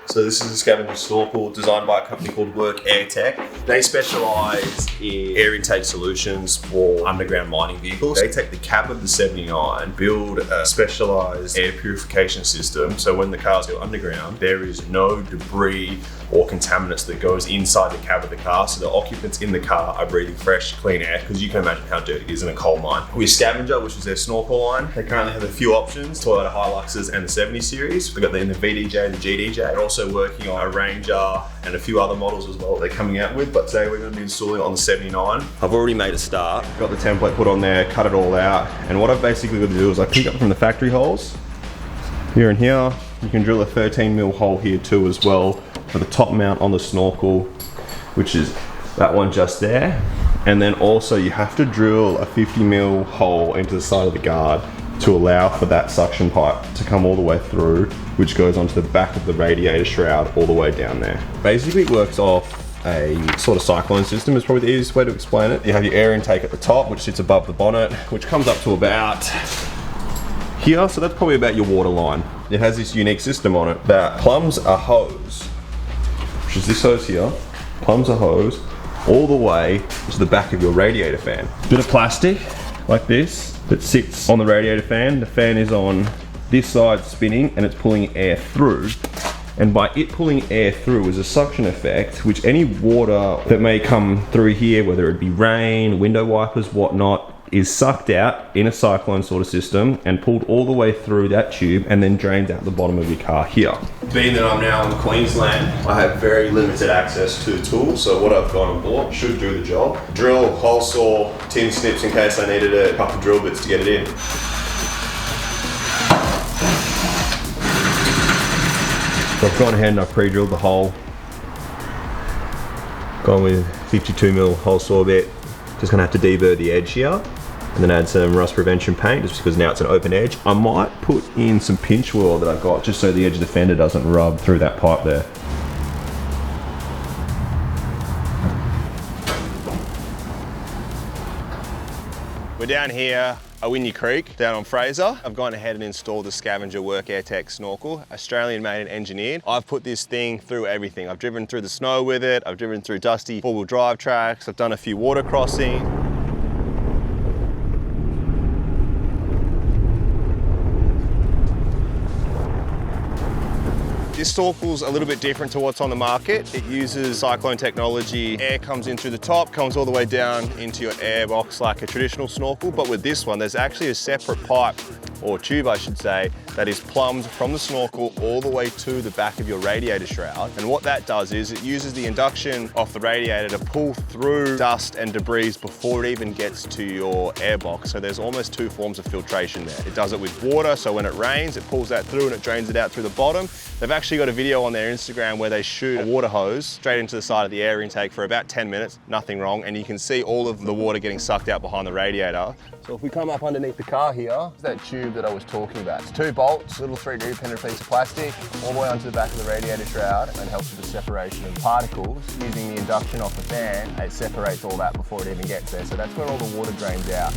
So this is a Scavenger Snorkel designed by a company called Work Air Tech. They specialise in air intake solutions for underground mining vehicles. They take the cab of the 79, build a specialised air purification system, so when the cars go underground, there is no debris or contaminants that goes inside the cab of the car, so the occupants in the car are breathing fresh, clean air, because you can imagine how dirty it is in a coal mine. With Scavenger, which is their snorkel line, they currently have a few options, Toyota Hiluxes and the 70 series. They've got the VDJ and the GDJ. They're also working on a Ranger and a few other models as well that they're coming out with, but today we're going to be installing it on the 79. I've already made a start, got the template put on there, cut it all out, and what I've basically got to do is I pick up from the factory holes, here and here. You can drill a 13mm hole here too as well, for the top mount on the snorkel, which is that one just there. And then also you have to drill a 50mm hole into the side of the guard to allow for that suction pipe to come all the way through, which goes onto the back of the radiator shroud all the way down there. Basically it works off a sort of Cyclone system is probably the easiest way to explain it. You have your air intake at the top, which sits above the bonnet, which comes up to about here, so that's probably about your water line. It has this unique system on it that plumbs a hose, which is this hose here, plumbs a hose all the way to the back of your radiator fan. Bit of plastic like this that sits on the radiator fan. The fan is on this side spinning and it's pulling air through. And by it pulling air through is a suction effect, which any water that may come through here, whether it be rain, window wipers, whatnot, is sucked out in a Cyclone sort of system and pulled all the way through that tube and then drained out the bottom of your car here. Being that I'm now in Queensland, I have very limited access to the tools, so what I've gone and bought should do the job. Drill, hole saw, tin snips in case I needed a couple of drill bits to get it in. So I've gone ahead and I've pre-drilled the hole. Gone with 52mm hole saw bit. Just gonna have to deburr the edge here and then add some rust prevention paint just because now it's an open edge. I might put in some pinch oil that I've got just so the edge of the fender doesn't rub through that pipe there. We're down here at Wynyard Creek, down on Fraser. I've gone ahead and installed the Scavenger Work Air Tech Snorkel, Australian made and engineered. I've put this thing through everything. I've driven through the snow with it, I've driven through dusty four-wheel drive tracks, I've done a few water crossings. This snorkel's a little bit different to what's on the market. It uses Cyclone technology. Air comes in through the top, comes all the way down into your air box like a traditional snorkel, but with this one, there's actually a separate pipe, or tube I should say, that is plumbed from the snorkel all the way to the back of your radiator shroud. And what that does is it uses the induction off the radiator to pull through dust and debris before it even gets to your air box. So there's almost two forms of filtration there. It does it with water, so when it rains, it pulls that through and it drains it out through the bottom. They've actually got a video on their Instagram where they shoot a water hose straight into the side of the air intake for about 10 minutes, nothing wrong, and you can see all of the water getting sucked out behind the radiator. So if we come up underneath the car here, it's that tube that I was talking about. It's 2 bolts, little 3D printed piece of plastic, all the way onto the back of the radiator shroud, and helps with the separation of particles. Using the induction off the fan, it separates all that before it even gets there. So that's where all the water drains out.